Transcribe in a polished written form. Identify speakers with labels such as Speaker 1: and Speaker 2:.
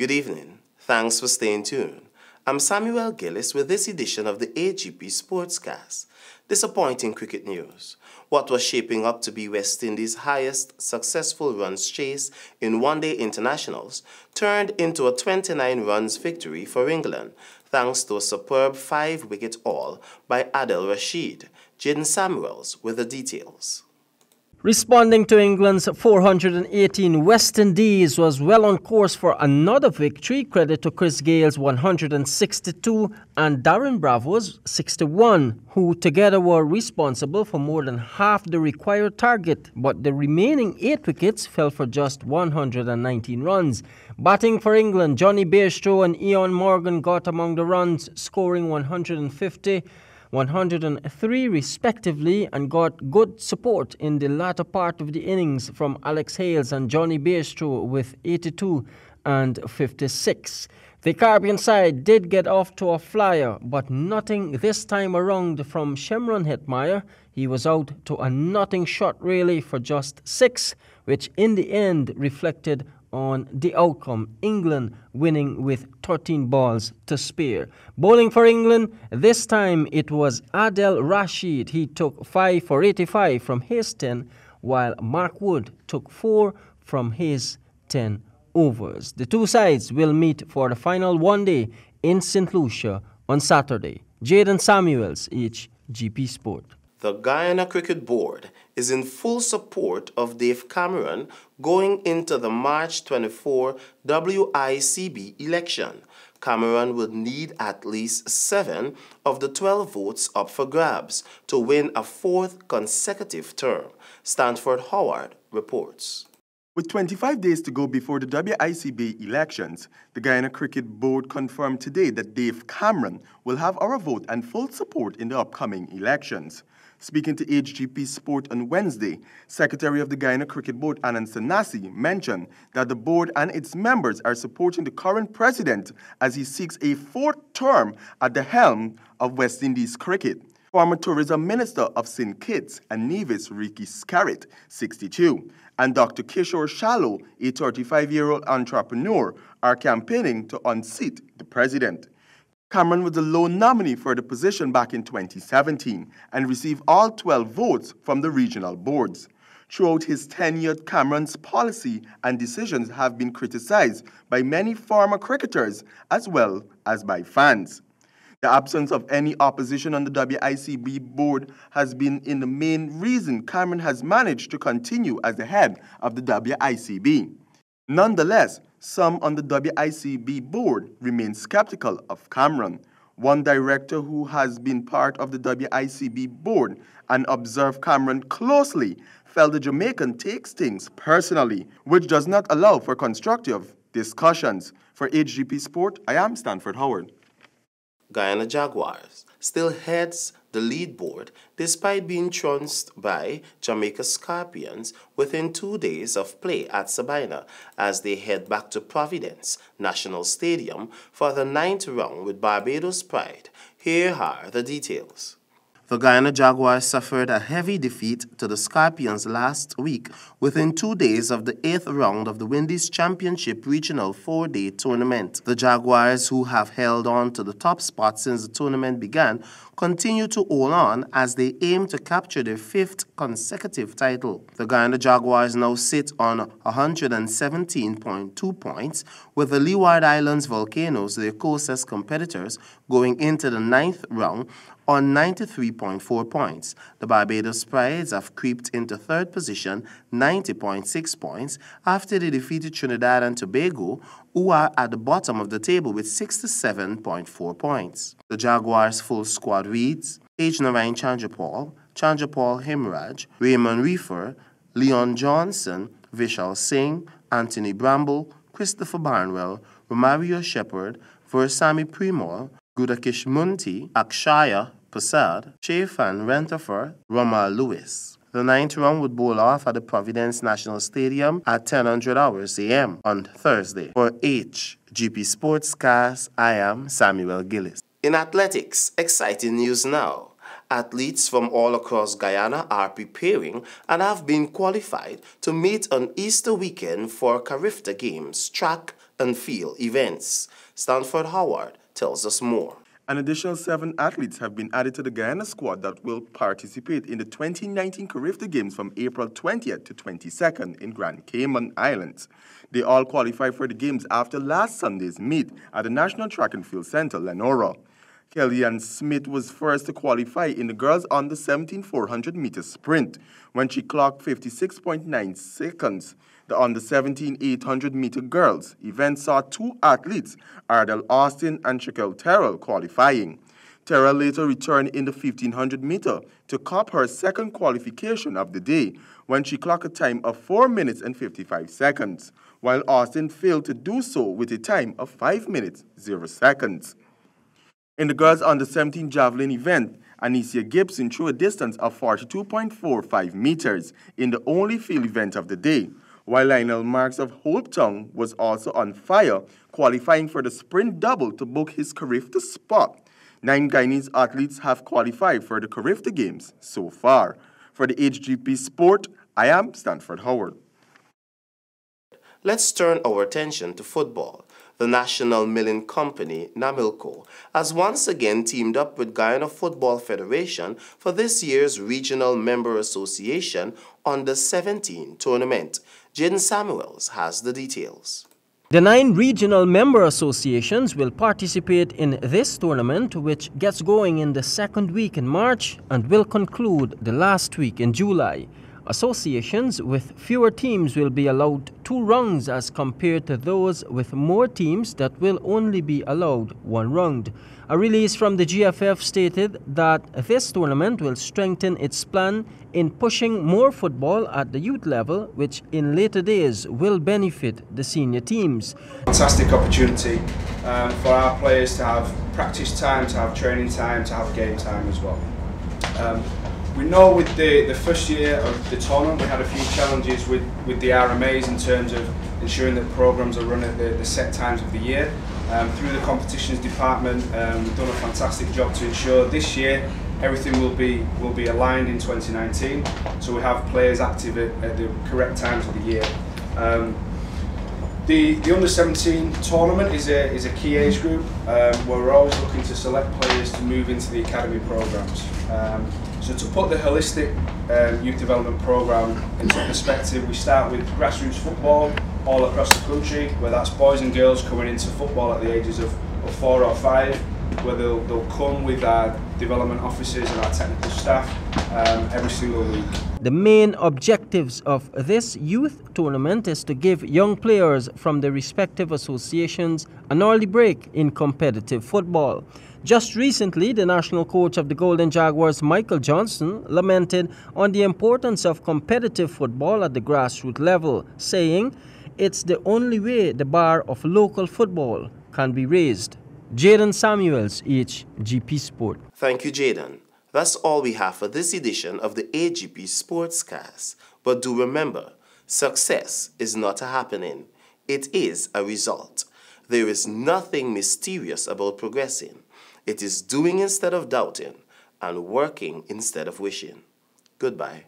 Speaker 1: Good evening. Thanks for staying tuned. I'm Samuel Gillis with this edition of the Hgp Sportscast. Disappointing cricket news. What was shaping up to be West Indies' highest successful runs chase in one-day internationals turned into a 29 runs victory for England, thanks to a superb 5-wicket haul by Adil Rashid. Jaden Samuels with the details.
Speaker 2: Responding to England's 418, West Indies was well on course for another victory, credit to Chris Gale's 162 and Darren Bravo's 61, who together were responsible for more than half the required target, but the remaining 8 wickets fell for just 119 runs. Batting for England, Johnny Bairstow and Ian Morgan got among the runs, scoring 150, 103 respectively, and got good support in the latter part of the innings from Alex Hales and Johnny Bairstow with 82 and 56. The Caribbean side did get off to a flyer, but nothing this time around from Shemron Hetmeyer. He was out to a nothing shot really for just 6, which in the end reflected on the outcome, England winning with 13 balls to spare. Bowling for England, this time it was Adil Rashid. He took 5 for 85 from his 10, while Mark Wood took 4 from his 10 overs. The two sides will meet for the final one-day in St. Lucia on Saturday. Jaden Samuels, Hgp Sport.
Speaker 1: The Guyana Cricket Board is in full support of Dave Cameron going into the March 24 WICB election. Cameron would need at least 7 of the 12 votes up for grabs to win a 4th consecutive term. Stanford Howard reports.
Speaker 3: With 25 days to go before the WICB elections, the Guyana Cricket Board confirmed today that Dave Cameron will have our vote and full support in the upcoming elections. Speaking to Hgp Sport on Wednesday, Secretary of the Guyana Cricket Board, Anand Sanasi, mentioned that the board and its members are supporting the current president as he seeks a 4th term at the helm of West Indies cricket. Former Tourism Minister of St. Kitts and Nevis, Ricky Scarrett, 62, and Dr. Kishore Shallow, a 35-year-old entrepreneur, are campaigning to unseat the president. Cameron was the lone nominee for the position back in 2017 and received all 12 votes from the regional boards. Throughout his tenure, Cameron's policy and decisions have been criticized by many former cricketers as well as by fans. The absence of any opposition on the WICB board has been in the main reason Cameron has managed to continue as the head of the WICB. Nonetheless, some on the WICB board remain skeptical of Cameron. One director who has been part of the WICB board and observed Cameron closely felt the Jamaican takes things personally, which does not allow for constructive discussions. For Hgp Sport, I am Stanford Howard.
Speaker 1: Guyana Jaguars still heads the lead board despite being trounced by Jamaica Scorpions within 2 days of play at Sabina as they head back to Providence National Stadium for the 9th round with Barbados Pride. Here are the details. The Guyana Jaguars suffered a heavy defeat to the Scorpions last week within 2 days of the 8th round of the Windies Championship Regional 4-day tournament. The Jaguars, who have held on to the top spot since the tournament began, continue to hold on as they aim to capture their 5th consecutive title. The Guyana Jaguars now sit on 117.2 points, with the Leeward Islands Volcanoes, their closest competitors, going into the 9th round on 93.4 points. The Barbados Prides have creeped into 3rd position, 90.6 points, after they defeated Trinidad and Tobago, who are at the bottom of the table with 67.4 points. The Jaguars' full squad reads: Age Narayan Chandrapal Himraj, Raymond Reefer, Leon Johnson, Vishal Singh, Anthony Bramble, Christopher Barnwell, Romario Shepherd, Versami Primol, Gudakish Munti, Akshaya Prasad, Shafan Renthafer, Roma Lewis. The 9th round would bowl off at the Providence National Stadium at 10:00 hours a.m. on Thursday. For Hgp Sportscast, I am Samuel Gillis. In athletics, exciting news now. Athletes from all across Guyana are preparing and have been qualified to meet on Easter weekend for Carifta Games track and field events. Stanford Howard tells us more.
Speaker 3: An additional 7 athletes have been added to the Guyana squad that will participate in the 2019 Hgptv Games from April 20th to 22nd in Grand Cayman Islands. They all qualified for the Games after last Sunday's meet at the National Track and Field Center, Lenora. Kellyanne Smith was first to qualify in the girls under 17 400-meter sprint when she clocked 56.9 seconds. The under 17 800-meter girls event saw 2 athletes, Ardell Austin and Shaquille Terrell, qualifying. Terrell later returned in the 1500-meter to cop her second qualification of the day when she clocked a time of 4 minutes and 55 seconds, while Austin failed to do so with a time of 5 minutes, 0 seconds. In the girls under 17 javelin event, Anicia Gibson threw a distance of 42.45 meters in the only field event of the day, while Lionel Marks of Hopetown was also on fire, qualifying for the sprint double to book his Hgptv spot. 9 Guyanese athletes have qualified for the Hgptv Games so far. For the HGP Sport, I am Stanford Howard.
Speaker 1: Let's turn our attention to football. The National Milling Company, NAMILCO, has once again teamed up with Guyana Football Federation for this year's Regional Member Association Under 17 tournament. Jaden Samuels has the details.
Speaker 2: The 9 regional member associations will participate in this tournament, which gets going in the second week in March and will conclude the last week in July. Associations with fewer teams will be allowed 2 rounds as compared to those with more teams that will only be allowed 1 round. A release from the GFF stated that this tournament will strengthen its plan in pushing more football at the youth level, which in later days will benefit the senior teams.
Speaker 4: Fantastic opportunity for our players to have practice time, to have training time, to have game time as well. We know with the first year of the tournament we had a few challenges with the RMAs in terms of ensuring that programs are run at the set times of the year. Through the competitions department, we've done a fantastic job to ensure this year everything will be aligned in 2019, so we have players active at the correct times of the year. The under 17 tournament is a key age group where we're always looking to select players to move into the academy programs. So to put the holistic youth development program into perspective, we start with grassroots football all across the country, where that's boys and girls coming into football at the ages of 4 or 5, where they'll come with our development officers and our technical staff every single week.
Speaker 2: The main objectives of this youth tournament is to give young players from the respective associations an early break in competitive football. Just recently, the national coach of the Golden Jaguars, Michael Johnson, lamented on the importance of competitive football at the grassroots level, saying it's the only way the bar of local football can be raised. Jaden Samuels, HGP Sport.
Speaker 1: Thank you, Jaden. That's all we have for this edition of the HGP Sportscast. But do remember, success is not a happening. It is a result. There is nothing mysterious about progressing. It is doing instead of doubting and working instead of wishing. Goodbye.